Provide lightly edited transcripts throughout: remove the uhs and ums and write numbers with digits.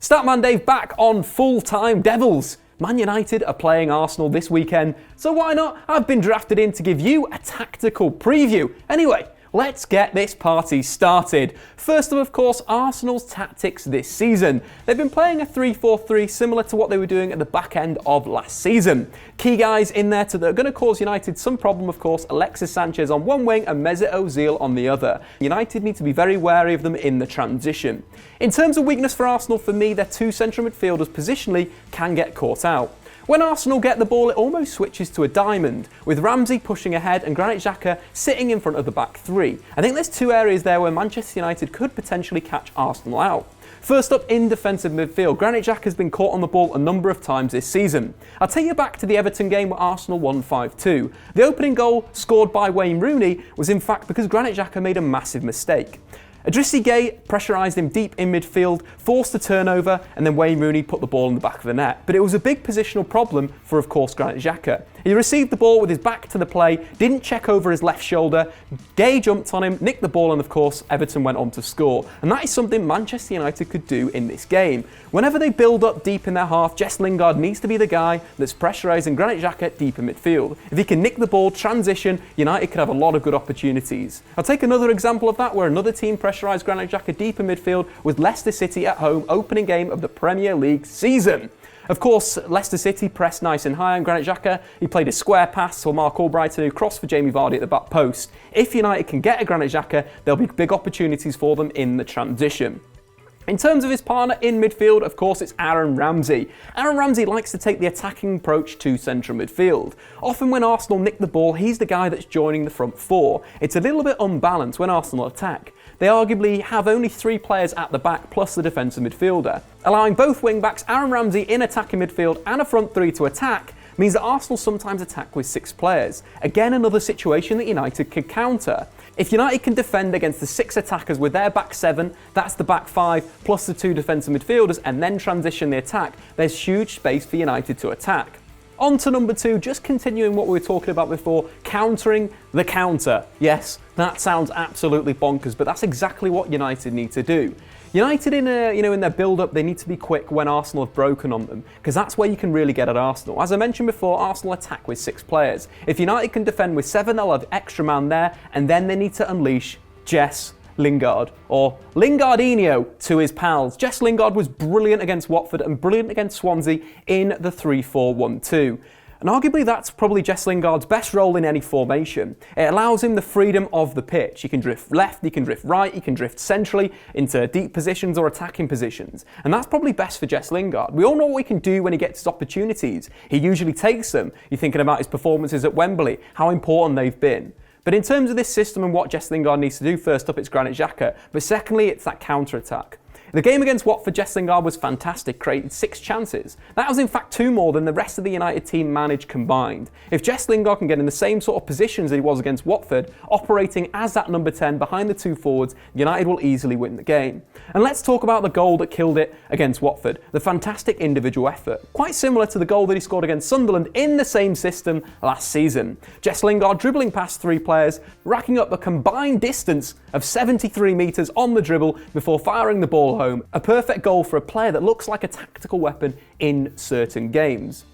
Statman Dave back on full-time Devils. Man United are playing Arsenal this weekend, so why not? I've been drafted in to give you a tactical preview. Anyway, let's get this party started. First up, of course, Arsenal's tactics this season. They've been playing a 3-4-3 similar to what they were doing at the back end of last season. Key guys in there that are going to cause United some problem, of course, Alexis Sanchez on one wing and Mesut Ozil on the other. United need to be very wary of them in the transition. In terms of weakness for Arsenal, for me, their two central midfielders positionally can get caught out. When Arsenal get the ball, it almost switches to a diamond, with Ramsey pushing ahead and Granit Xhaka sitting in front of the back three. I think there's two areas there where Manchester United could potentially catch Arsenal out. First up, in defensive midfield, Granit Xhaka has been caught on the ball a number of times this season. I'll take you back to the Everton game where Arsenal won 5-2. The opening goal, scored by Wayne Rooney, was in fact because Granit Xhaka made a massive mistake. Idrissi Gueye pressurised him deep in midfield, forced a turnover, and then Wayne Rooney put the ball in the back of the net. But it was a big positional problem for, of course, Granit Xhaka. He received the ball with his back to the play, didn't check over his left shoulder, Gueye jumped on him, nicked the ball, and of course, Everton went on to score. And that is something Manchester United could do in this game. Whenever they build up deep in their half, Jess Lingard needs to be the guy that's pressurising Granit Xhaka deep in midfield. If he can nick the ball, transition, United could have a lot of good opportunities. I'll take another example of that where another team pressurised Granit Xhaka deep in midfield with Leicester City at home, opening game of the Premier League season. Of course, Leicester City pressed nice and high on Granit Xhaka. He played a square pass to Mark Albrighton, who crossed for Jamie Vardy at the back post. If United can get a Granit Xhaka, there'll be big opportunities for them in the transition. In terms of his partner in midfield, of course, it's Aaron Ramsey. Aaron Ramsey likes to take the attacking approach to central midfield. Often when Arsenal nick the ball, he's the guy that's joining the front four. It's a little bit unbalanced when Arsenal attack. They arguably have only three players at the back plus the defensive midfielder. Allowing both wing-backs, Aaron Ramsey in attacking midfield and a front three to attack means that Arsenal sometimes attack with six players. Again, another situation that United could counter. If United can defend against the six attackers with their back seven, that's the back five, plus the two defensive midfielders, and then transition the attack, there's huge space for United to attack. On to number two, just continuing what we were talking about before, countering the counter. Yes, that sounds absolutely bonkers, but that's exactly what United need to do. United in their build-up, they need to be quick when Arsenal have broken on them, because that's where you can really get at Arsenal. As I mentioned before, Arsenal attack with six players. If United can defend with seven, they'll have extra man there, and then they need to unleash Jess Lingard, or Lingardinho to his pals. Jess Lingard was brilliant against Watford and brilliant against Swansea in the 3-4-1-2. And arguably that's probably Jess Lingard's best role in any formation. It allows him the freedom of the pitch. He can drift left, he can drift right, he can drift centrally into deep positions or attacking positions. And that's probably best for Jess Lingard. We all know what he can do when he gets his opportunities. He usually takes them. You're thinking about his performances at Wembley, how important they've been. But in terms of this system and what Jess Lingard needs to do, first up it's Granit Xhaka, but secondly it's that counter-attack. The game against Watford, Jess Lingard was fantastic, created 6 chances. That was in fact 2 more than the rest of the United team managed combined. If Jess Lingard can get in the same sort of positions that he was against Watford, operating as that number 10 behind the 2 forwards, United will easily win the game. And let's talk about the goal that killed it against Watford, the fantastic individual effort. Quite similar to the goal that he scored against Sunderland in the same system last season. Jess Lingard dribbling past 3 players, racking up a combined distance of 73 metres on the dribble before firing the ball home. A perfect goal for a player that looks like a tactical weapon in certain games.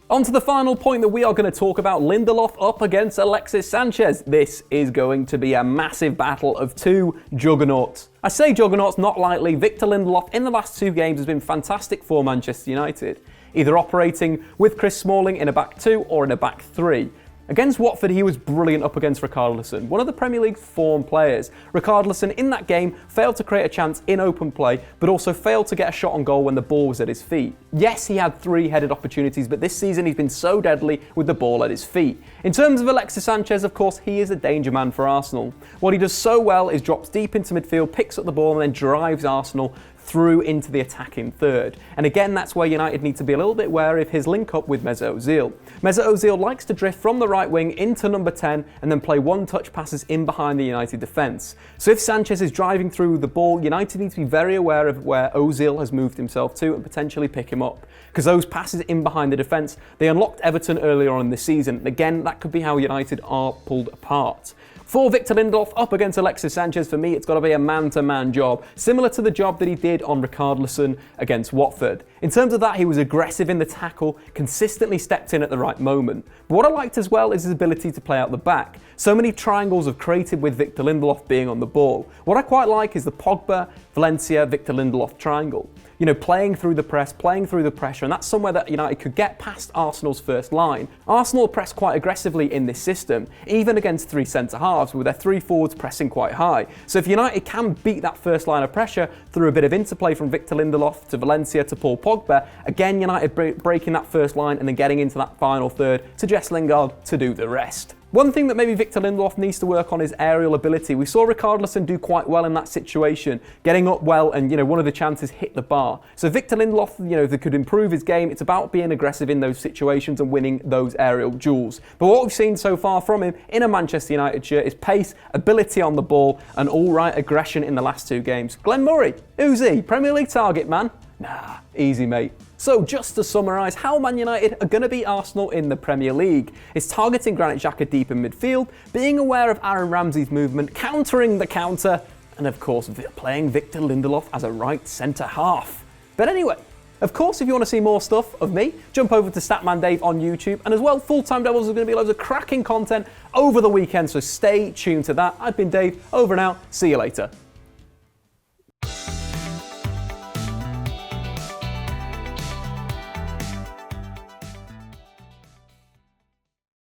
On to the final point that we are going to talk about, Lindelof up against Alexis Sanchez. This is going to be a massive battle of 2 juggernauts. I say juggernauts not lightly. Victor Lindelof in the last 2 games has been fantastic for Manchester United, either operating with Chris Smalling in a back 2 or in a back 3. Against Watford, he was brilliant up against Richarlison, one of the Premier League's form players. Richarlison in that game failed to create a chance in open play, but also failed to get a shot on goal when the ball was at his feet. Yes, he had 3 headed opportunities, but this season he's been so deadly with the ball at his feet. In terms of Alexis Sanchez, of course, he is a danger man for Arsenal. What he does so well is drops deep into midfield, picks up the ball, and then drives Arsenal through into the attacking third. And again, that's where United need to be a little bit wary of his link up with Mesut Ozil. Mesut Ozil likes to drift from the right wing into number 10 and then play one-touch passes in behind the United defence. So if Sanchez is driving through the ball, United need to be very aware of where Ozil has moved himself to and potentially pick him up. Because those passes in behind the defence, they unlocked Everton earlier on in the season. And again, that could be how United are pulled apart. For Victor Lindelof up against Alexis Sanchez, for me, it's got to be a man-to-man job, similar to the job that he did on Richarlison against Watford. In terms of that, he was aggressive in the tackle, consistently stepped in at the right moment. But what I liked as well is his ability to play out the back. So many triangles have created with Victor Lindelof being on the ball. What I quite like is the Pogba, Valencia, Victor Lindelof triangle. You know, playing through the press, playing through the pressure, and that's somewhere that United could get past Arsenal's first line. Arsenal press quite aggressively in this system, even against three centre-halves, with their three forwards pressing quite high. So if United can beat that first line of pressure through a bit of interplay from Victor Lindelof to Valencia to Paul Pogba, again United breaking that first line and then getting into that final third to Jess Lingard to do the rest. One thing that maybe Victor Lindelof needs to work on is aerial ability. We saw Richarlison do quite well in that situation, getting up well and, one of the chances hit the bar. So Victor Lindelof, that could improve his game. It's about being aggressive in those situations and winning those aerial duels. But what we've seen so far from him in a Manchester United shirt is pace, ability on the ball and all right aggression in the last two games. Glenn Murray, who's he? Premier League target man? Nah, easy mate. So just to summarise how Man United are going to beat Arsenal in the Premier League, it's targeting Granit Xhaka deep in midfield, being aware of Aaron Ramsey's movement, countering the counter, and of course playing Victor Lindelof as a right centre-half. But anyway, of course, if you want to see more stuff of me, jump over to Statman Dave on YouTube, and as well, Full-Time Devils is going to be loads of cracking content over the weekend, so stay tuned to that. I've been Dave, over and out, see you later.